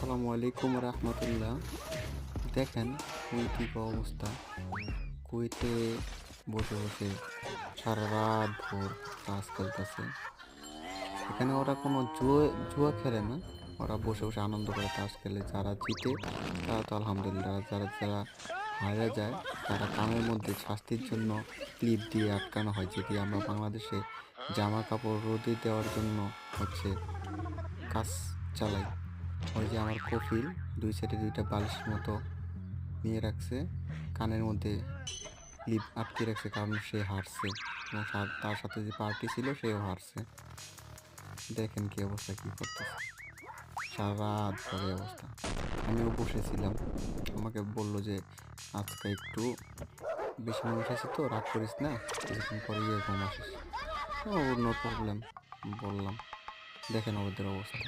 আসসালামু আলাইকুম রহমতুল্লাহ। দেখেন কুয়েতি অবস্থা। কুয়েতে বসে বসে সারা রাত ভোর তাস খেলতেছে। এখানে ওরা কোনো জুয়া জুয়া খেলে না, ওরা বসে বসে আনন্দ করে তাস খেলে। যারা জিতে তারা তো আলহামদুলিল্লাহ, যারা যারা হারা যায় তারা কানের মধ্যে শাস্তির জন্য ক্লিপ দিয়ে আটকানো হয়, যেটি আমরা বাংলাদেশে জামা কাপড় রোদে দেওয়ার জন্য হচ্ছে কাজ চালাই। ওই যে আমার কফিল দুই সাইডে দুইটা বালিশের মতো নিয়ে রাখছে, কানের মধ্যে ক্লিপ আটকে রাখছে, কারণ সে হারছে এবং তার সাথে যে পার্টি ছিল সেও হারছে। দেখেন কি অবস্থা, কি করতেছে, সারা রাত পরে অবস্থা। আমিও বসেছিলাম, আমাকে বলল যে আজকে একটু বেশি মানুষ আছে তো, রাগ করিস না, কিছুক্ষণ পরে গিয়ে ঘুম আসিস। ও নো প্রবলেম বললাম। দেখেন ওদের অবস্থা।